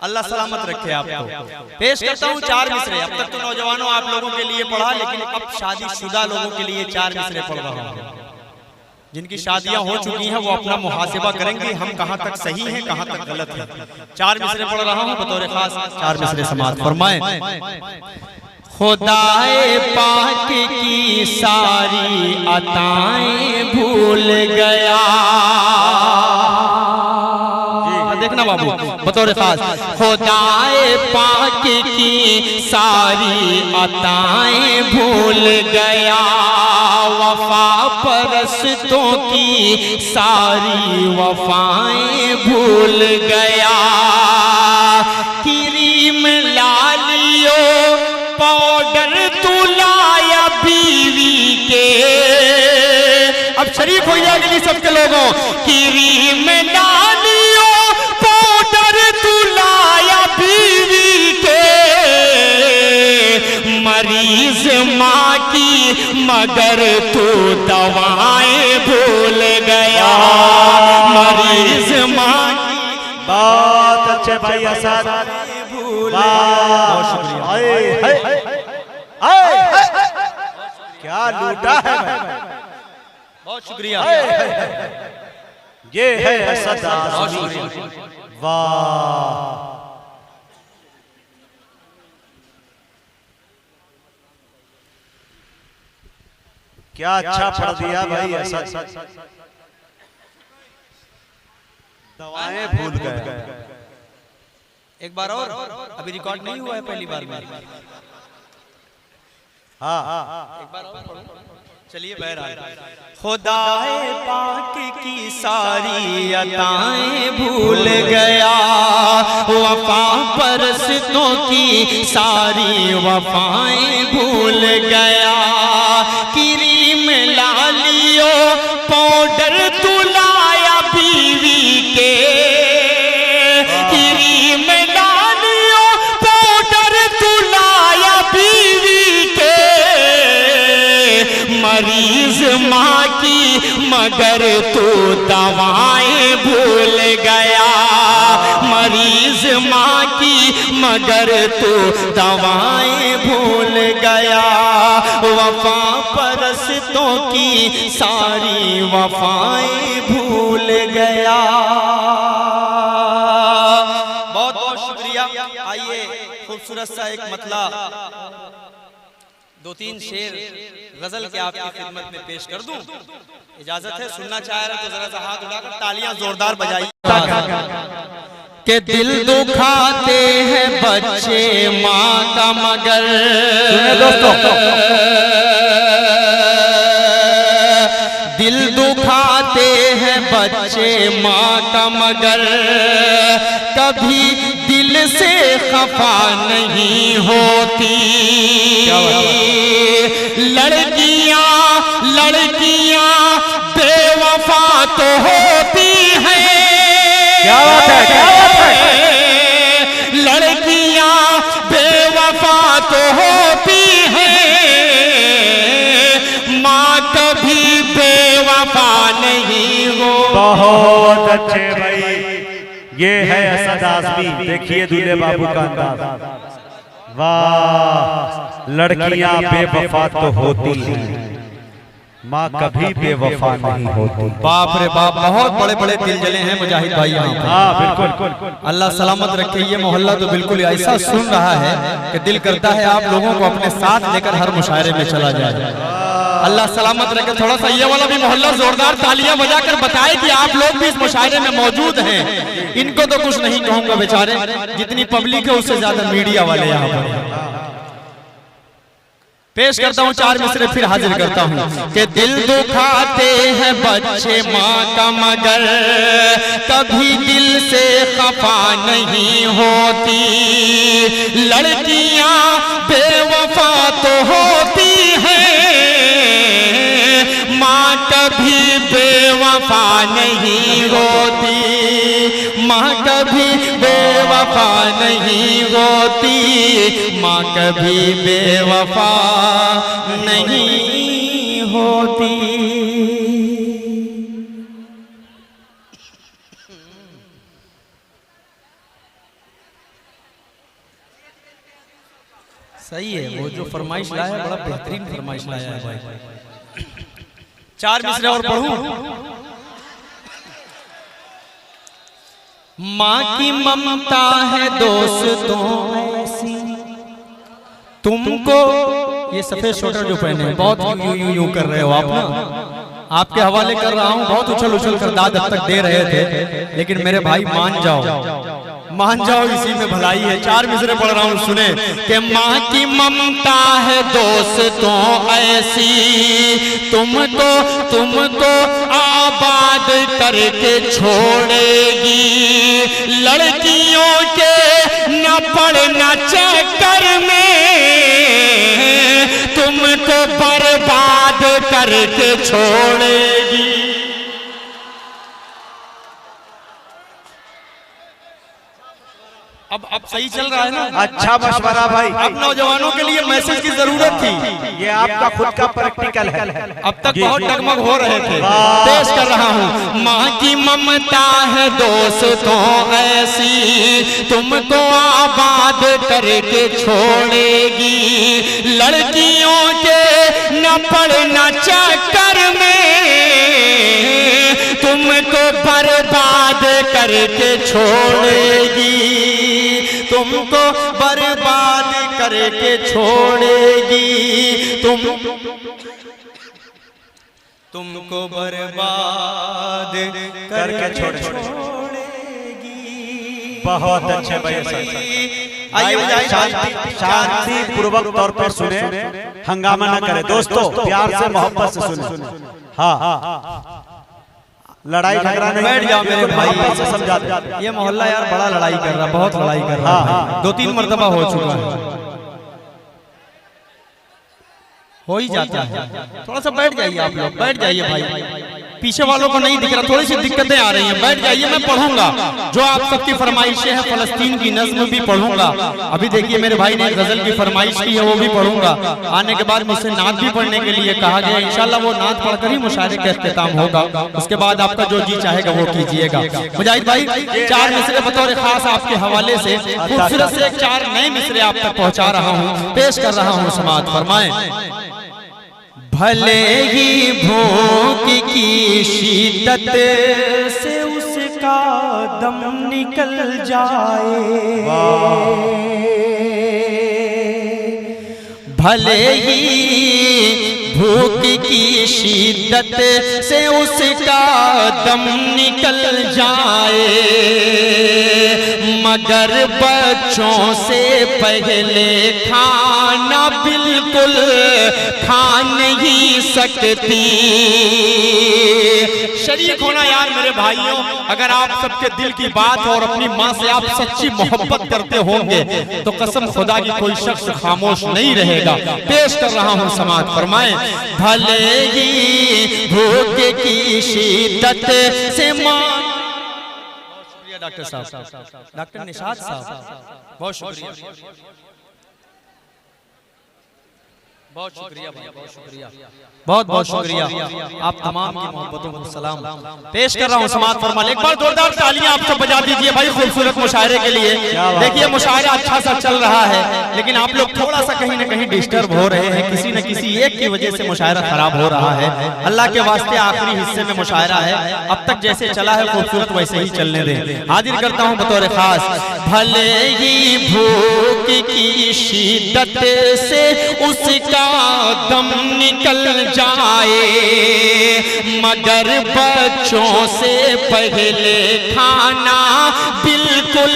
अल्लाह सलामत रखे आपको। पेश करता हूँ 4 मिसरे। अब तक तो नौजवानों आप लोगों के लिए पढ़ा, लेकिन अब शादीशुदा लोगों के लिए 4 मिसरे पढ़ रहा हूँ। जिनकी शादियां हो चुकी हैं वो अपना मुहासिबा करेंगे, हम कहाँ तक सही हैं कहाँ तक गलत है। 4 मिसरे पढ़ रहा हूँ बतौर खास। 4 मिसरे समाअत फरमाएं। खुदाए पाक की सारी अताएं भूल गया। देखना बाबू बतौर खास। खुदाए पाक की सारी अताएं भूल गया, वफा परस्तों की सारी वफाएं भूल गया। क्रीम लालियो पाउडर तू लाया बीवी के। अब शरीफ हो जाएगी सबके लोगों। क्रीम लालियो पाउडर तू लाया बीवी के, मरीज माँ की मगर तू दवाएं भूल गया। मरीज माँ की। बहुत अच्छे भाई असद, भूल क्या लूटा है। बहुत शुक्रिया। ये है असद आज़मी। वाह क्या अच्छा पढ़ दिया भाई असद। दवाएं भूल गए। एक बार और, अभी रिकॉर्ड नहीं हुआ है पहली बार में। हाँ एक बार और चलिए बहरहाल। खुदाए पाक की सारी अताएं भूल गया, वफा परस्तों की सारी वफाएं भूल गया। क्रीम लालियो पाउडर तू लाया बीवी के। क्रीम लालियो पाउडर तू लाया बीवी के, मरीज माँ की मगर तू दवाएं भूल गया। मरीज माँ की मगर तू दवाएं भूल गया, वफा परस्तों की सारी वफाएं भूल गया। बहुत बहुत शुक्रिया। आइए खूबसूरत सा एक मतला 2-3 शेर गजल के आपकी खिदमत में पेश कर दूं। इजाजत है? सुनना चाह रहे तो जरा सा हाथ उठाकर तालियां जोरदार बजाइए। के दिल दुखाते हैं बच्चे माँ का मगर। सुने दोस्तों, दिल दुखाते हैं बच्चे माँ का मगर, कभी दिल से खफा नहीं होती। लड़कियां लड़कियां बेवफा तो होती हैं। क्या बात है, क्या बात है। लड़कियां बेवफा तो होती हैं, माँ कभी बेवफा नहीं हो। बहुत अच्छे भाई। ये है असद आज़मी। देखिए दूल्हे बाबू का अंदाज। वाह, लड़कियां बेवफा तो होती हैं, माँ कभी बेवफा नहीं होती। बाप रे बाप, बहुत बड़े बड़े दिल जले हैं मुजाहिद भाई यहाँ पे। हाँ बिल्कुल। अल्लाह सलामत रखे। ये मोहल्ला तो बिल्कुल ऐसा सुन रहा है कि दिल करता है आप लोगों को अपने साथ लेकर हर मुशायरे में चला जाए। अल्लाह सलामत रखे। थोड़ा सा ये वाला भी मोहल्ला जोरदार तालियां बजाकर बताए कि आप लोग भी इस मुशायरे में मौजूद हैं। इनको तो कुछ नहीं कहूंगा बेचारे, जितनी पब्लिक है उससे ज्यादा मीडिया वाले यहाँ पर। पेश करता हूँ 4 मिसरे फिर हाजिर करता हूँ कि दिल दुखाते हैं बच्चे माँ का मगर, कभी दिल से खफा नहीं होती। लड़कियां बेवफा तो होती हैं, माँ कभी बेवफा नहीं होती। माँ कभी बेवफा नहीं होती, माँ कभी बेवफा नहीं होती। सही है, वो जो फरमाइश लाया है बड़ा बेहतरीन फरमाइश लाया है भाई। 4 मिसरे और पढ़ूं। माँ की ममता है दोस्तों ऐसी तुमको, ये सफेद स्वेटर जो पहने हैं बहुत यूं कर रहे हो आप ना, आपके हवाले कर रहा हूँ। बहुत उछल उछल कर दाद अब तक दे रहे थे, लेकिन मेरे भाई मान जाओ, इसी में भलाई है। 4 मिसरे पढ़ रहा हूँ, सुने कि माँ की ममता है दोस्तों ऐसी तुमको आबाद करके छोड़ेगी, लड़कियों के न पड़ना चक्कर में तुमको बर्बाद करके छोड़ेगी। अब सही चल रहा है ना? अच्छा मशवरा भाई। अब नौजवानों के लिए मैसेज की जरूरत थी, ये आपका खुद का प्रैक्टिकल है। अब तक बहुत डगमग हो रहे थे, पेश कर रहा हूँ। माँ की ममता है दोस्तों ऐसी तुमको आबाद करके छोड़ेगी, लड़कियों के न पड़ना चक्कर में तुमको बर्बाद करके छोड़ेगी, तुमको बर्बाद करके छोड़ेगी, तुमको बर्बाद करके छोड़ेगी। बहुत अच्छे भाई, शांति पूर्वक तौर पर सुने, हंगामा न करें दोस्तों, प्यार से मोहब्बत से सुने। हाँ, लड़ाई झगड़ा नहीं, बैठ जाओ मेरे भाई से समझा दे। ये मोहल्ला यार बड़ा लड़ाई कर रहा, बहुत लड़ाई कर रहा है, 2-3 मर्तबा हो चुका है, हो ही जाता है। थोड़ा सा बैठ जाइए आप लोग, बैठ जाइए भाई, पीछे वालों को नहीं दिख रहा, थोड़ी सी दिक्कतें आ रही हैं, बैठ जाइए। मैं पढ़ूंगा जो आप सबकी फरमाइशें हैं, फलस्तीन की नज्म भी पढ़ूंगा। अभी देखिए मेरे भाई ने गजल की फरमाइश की है, वो भी पढ़ूंगा। आने के बाद मुझसे नात भी पढ़ने के लिए कहा गया, इंशाल्लाह वो नात पढ़कर ही मुशायरे का इख्तिताम होगा। उसके बाद आपका जो जी चाहेगा वो कीजिएगा। मुजाहिद भाई 4 मिसरे बतौर खास आपके हवाले से खूबसूरत से 4 नए मिसरे आप तक पहुंचा रहा हूँ, पेश कर रहा हूँ, समाअत फरमाएं। भले ही भूख की शिद्दत से उसका दम निकल जाए, भले ही भूख की शिद्दत से उसका दम निकल जाए, मगर बच्चों से पहले खाना बिल्कुल खा नहीं सकती। शरीक होना यार मेरे भाइयों, अगर आप सबके दिल की बात हो और अपनी माँ से आप सच्ची मोहब्बत करते होंगे तो कसम खुदा की कोई शख्स खामोश नहीं रहेगा। पेश कर रहा हूँ, समाअत फरमाएं। भले ही भूख की शिद्दत से माँ, डॉक्टर साहब, डॉक्टर निशात साहब, बहुत शुक्रिया, बहुत शुक्रिया भाई, बहुत शुक्रिया, बहुत बहुत शुक्रिया। आप तमाम की मोहब्बतों को सलाम पेश कर रहा हूँ, समाअत फरमा। एक बार जोरदार तालियां आप सब बजा दीजिए भाई खूबसूरत मुशायरे के लिए। देखिए मुशायरा अच्छा सा चल रहा है, लेकिन आप लोग थोड़ा सा कहीं ना कहीं डिस्टर्ब हो रहे हैं, किसी न किसी एक की वजह से मुशायरा खराब हो रहा है। अल्लाह के वास्ते आखिरी हिस्से में मुशायरा है, अब तक जैसे चला है खूबसूरत वैसे ही चलने दें। हाजिर करता हूँ बतौर खास। भले ही भूख की शिद्दत से उसका दम निकल जाए, मगर बच्चों से पहले खाना बिल्कुल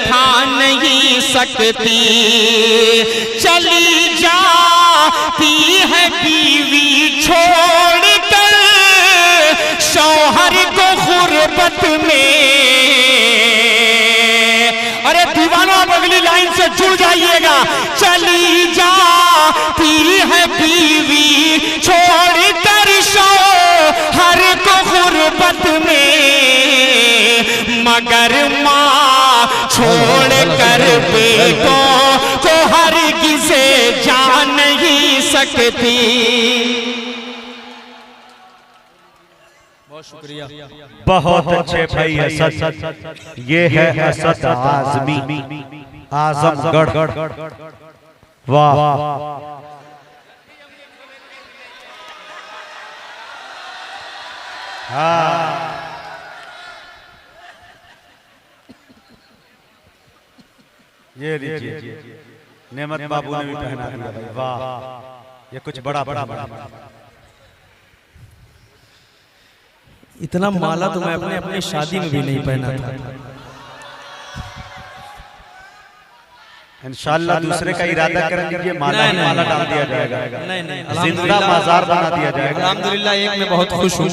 खा नहीं सकती। चली जाती है बीवी छोड़कर शौहर को गुर्बत में। अरे दीवाना अगली लाइन से जुड़ जाइएगा। चली जाती है बीवी छोड़कर शौहर को गुर्बत में, मगर माँ छोड़कर बेटों को हरगिज़ जा नहीं सकती। बहुत शुक्रिया, बहुत अच्छे भाई असद, ये है असद आज़मी आज़मगढ़। वाह हाँ ये लीजिए नेमत बाबू ने भी पहना दिया भाई। वाह ये कुछ बड़ा बड़ा बड़ा इतना माला तो मैं अपने अपनी शादी में भी नहीं पहना था। इंशाल्लाह दूसरे का इरादा कर लीजिए, माला नहीं, माला डाल दिया जाएगा। नहीं जिंदा बाजार बना दिया जाएगा। अल्हम्दुलिल्लाह एक में बहुत खुश हूँ,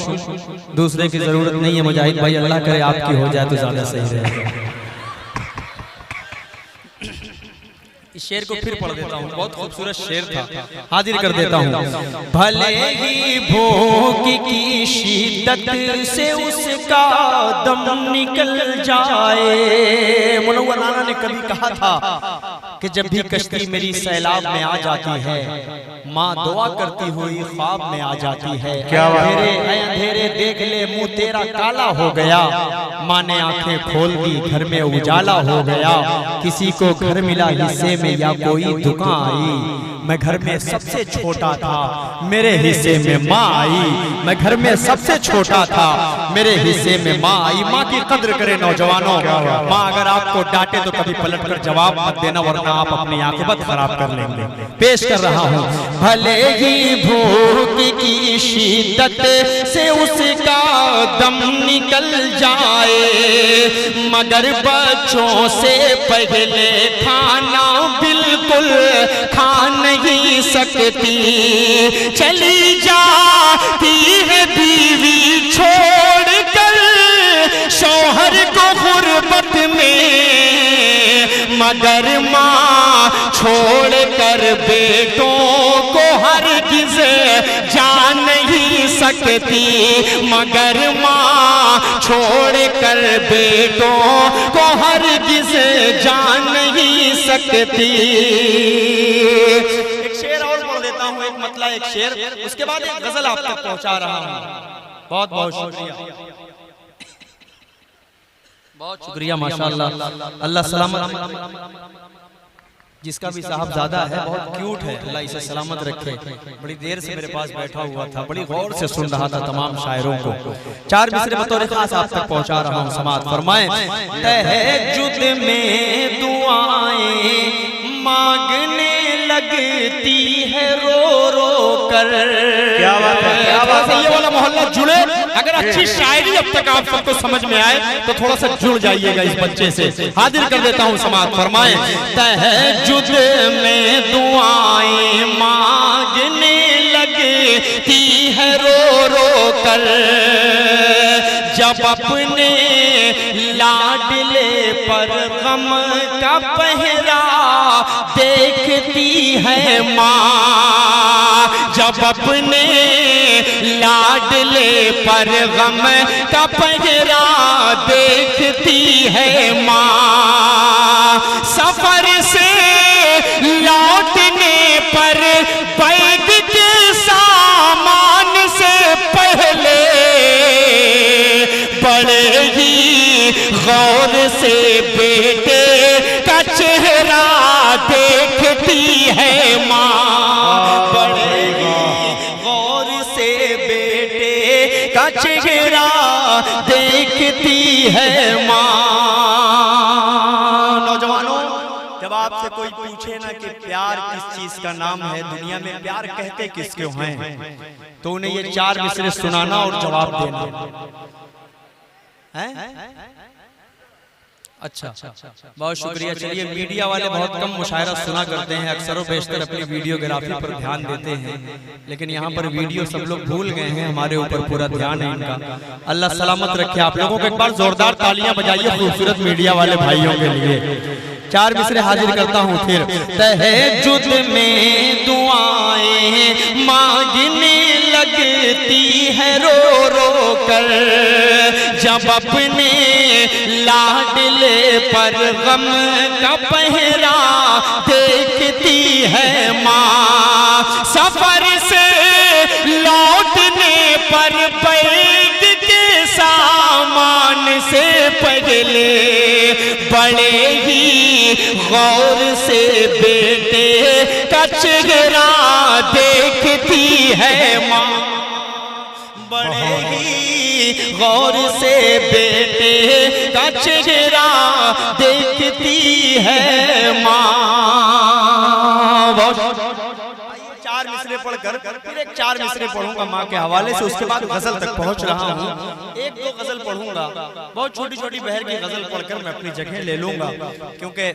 दूसरे की जरूरत नहीं है मुजाहिद भाई। अल्लाह करे आपकी हो जाए तो ज्यादा सही रहेगा। इस शेर को फिर पढ़ देता हूँ, बहुत खूबसूरत शेर था, हाजिर कर देता हूँ। भले ही भूख की शिद्दत से उसका दम निकल जाए। मुनव्वर नाना ने कभी कहा था कि जब भी कश्ती मेरी सैलाब में आ जाती है, माँ दुआ करती हुई ख्वाब में आ जाती है। क्या अंधेरे देख ले मुंह तेरा काला हो गया, माँ ने आंखें खोल दी घर में उजाला हो गया। किसी को घर मिला हिस्से में या कोई दुकान आई, मैं घर में सबसे छोटा था मेरे हिस्से में माँ आई। मैं घर में सबसे छोटा था मेरे हिस्से में माँ आई। माँ की कद्र करे नौजवानों, माँ अगर आपको डांटे तो कभी पलट कर जवाब मत देना, वरना आप अपनी आंखें खराब कर लेंगे। पेश कर रहा हूँ। भले ही भूख की शिद्दत से उसका दम निकल जाए, मगर बच्चों से पहले खाना बिल्कुल खा नहीं सकती। चली जाती है बीवी छोड़कर शौहर को गुर्बत में, मगर माँ छोड़कर बेटों को हरगिज़ जा नहीं सकती। मगर माँ छोड़कर बेटों को हरगिज़ जा नहीं सकती। एक शेर और बोल देता हूँ, एक मतला एक शेर, उसके बाद एक गजल आप तक पहुँचा रहा हूँ। बहुत बहुत शुक्रिया, बहुत शुक्रिया माशाअल्लाह। अल्लाह सलामत, जिसका भी साहबजादा है बहुत क्यूट है, अल्लाह इसे सलामत रखे। बड़ी देर से मेरे पास बैठा हुआ था, बड़ी गौर से सुन रहा था तमाम शायरों को। चार मिसरे बतौर खास आप तक पहुंचा रहा हूं, समाअत फरमाएं। तहज्जुद में दुआएं मांगने लगती है रो रो कर। क्या बात है, क्या बात है। ये वाला मोहल्ला जुड़े, अगर अच्छी शायरी अब तक आप सबको समझ में आए तो थोड़ा सा जुड़ जाइएगा इस बच्चे से। हाजिर कर देता हूँ, समाअत फरमाएं। तहज्जुद में दुआएं मांगने लगती है रो रो कर, जब अपने लाडले पर गम का पहरा देखती है माँ। जब अपने लाडले पर गम का पहरा देखती है माँ। सफर से लौटने पर बैग के सामान से पहले बड़े ही गौर से बेटे का चेहरा देखती है माँ। बड़े ही गौर से बेटे का चेहरा देखती है माँ। नौजवानों, जब आपसे कोई पूछे ना कि प्यार किस चीज का नाम है, दुनिया में प्यार कहते किसको हैं, तो उन्हें ये चार मिसरे सुनाना और जवाब देना है। अच्छा, बहुत शुक्रिया। चलिए, मीडिया वाले बहुत कम मुशायरा सुना करते हैं, अक्सर और बेशतर अपनी वीडियोग्राफी पर ध्यान देते हैं, लेकिन यहाँ पर वीडियो सब लोग भूल गए हैं, हमारे ऊपर पूरा ध्यान है इनका। अल्लाह सलामत रखे आप लोगों को। एक बार जोरदार तालियां बजाइए खूबसूरत मीडिया वाले भाइयों के लिए। चार मिसरे हाजिर करता हूँ फिर। तहज्जुद में दुआएं मांगने लगती है रो रो कर, जब अपने लाडले पर गम का पहरा देखती है माँ। सफर से लौटने पर बैग के सामान से पहले बड़े ही गौर से से बेटे का चेहरा देखती है माँ, बड़े ही गौर से बेटे का चेहरा देखती है माँ। चार मिसरे पढ़कर फिर एक चार मिसरे पढ़ूंगा माँ के हवाले से, उसके बाद गजल तक पहुंच रहा हूँ। एक दो गजल पढ़ूंगा, बहुत छोटी छोटी बहर की गजल पढ़कर मैं अपनी जगह ले लूंगा, क्योंकि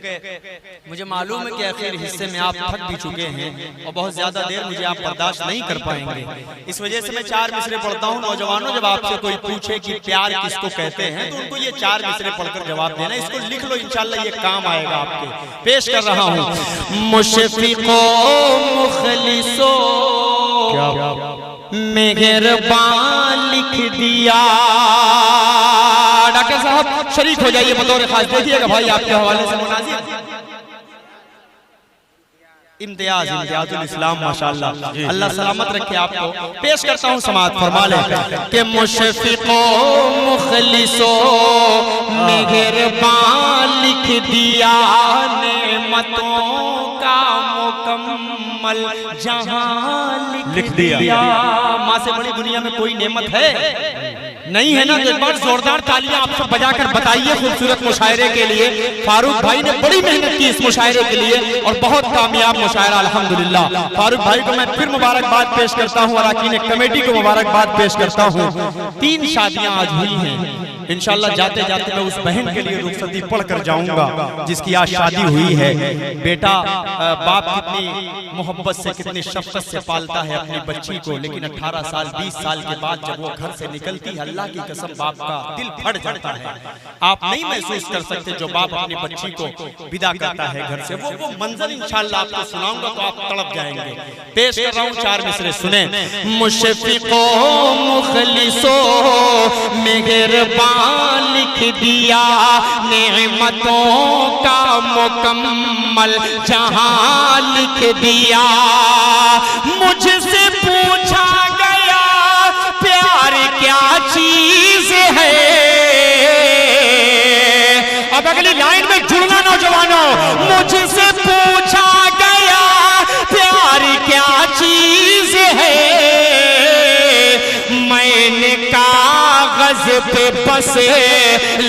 मुझे मालूम है कि आखिर हिस्से में आप थक भी चुके हैं और बहुत ज्यादा देर मुझे आप बर्दाश्त नहीं कर पाएंगे। इस वजह से मैं चार मिसरे पढ़ता हूँ। नौजवानों, जब आपसे कोई पूछे कि प्यार किसको कहते हैं तो उनको ये चार मिसरे पढ़कर जवाब देना, इसको लिख लो, इंशाल्लाह ये काम आएगा आपके। पेश कर रहा हूँ। मुशफिको मुखलिसो मेहरबान लिख दिया। डॉक्टर साहब शरीक हो जाइए बतौर खास, देखिएगा भाई आपके हवाले से मुनाजिर इम्तियाजुल इस्लाम माशाअल्लाह, अल्लाह सलामत रखे आपको। पेश करता हूँ, समाअत फरमा लें कि मुशफिको मुखलिसो मेहरबान लिख दिया, नेमतों का मुकम्मल जहां लिख दिया। माँ से बड़ी दुनिया में कोई नेमत है नहीं है ना? तो एक बार जोरदार तालियां आप सब बजाकर बताइए खूबसूरत मुशायरे के लिए। फारूक भाई ने बड़ी मेहनत की इस मुशायरे के लिए और बहुत कामयाब मुशायरा अल्हम्दुलिल्लाह। फारूक भाई को मैं फिर मुबारकबाद पेश करता हूँ, अरकान कमेटी को मुबारकबाद पेश करता हूँ। 3 शादियां आज हुई हैं। इंशाल्लाह जाते जाते मैं उस बहन के लिए रुखसती पढ़ कर जाऊंगा जिसकी आज शादी हुई है। बेटा बाप कितनी मोहब्बत से, कितनी शफकत से पालता है अपनी बच्ची को, लेकिन 18 साल 20 साल के बाद जब वो घर से निकलती है, अल्लाह की कसम बाप का दिल फट जाता है। आप नहीं महसूस कर सकते जो बाप अपनी बच्ची को विदा करता है घर से, वो मंजर इंशाल्लाह आपको सुनाऊंगा तो आप तड़प जाएंगे। पेश कर रहा हूँ 4 मिसरे, सुने। मुशफिको मुखलिसो मेहरबान लिख दिया, नेमतों का मुकम्मल जहां लिख दिया। मुझसे पूछा गया प्यार क्या चीज है। अब अगली लाइन में जुड़ना नौजवानों। मुझसे पूछा गया प्यार क्या चीज है, मैंने कागज पे बस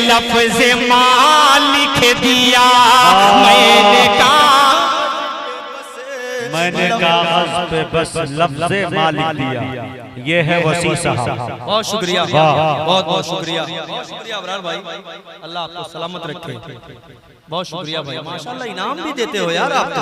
लफ्ज माँ लिख दिया। मैंने कागज पे बस लफ्ज माँ लिख दिया। ये है वसी साहब। बहुत शुक्रिया, बहुत बहुत शुक्रिया, बहुत शुक्रिया अबरार भाई, अल्लाह आपको सलामत रखे। बहुत शुक्रिया भाई, माशाल्लाह इनाम भी देते हो यार आप तो।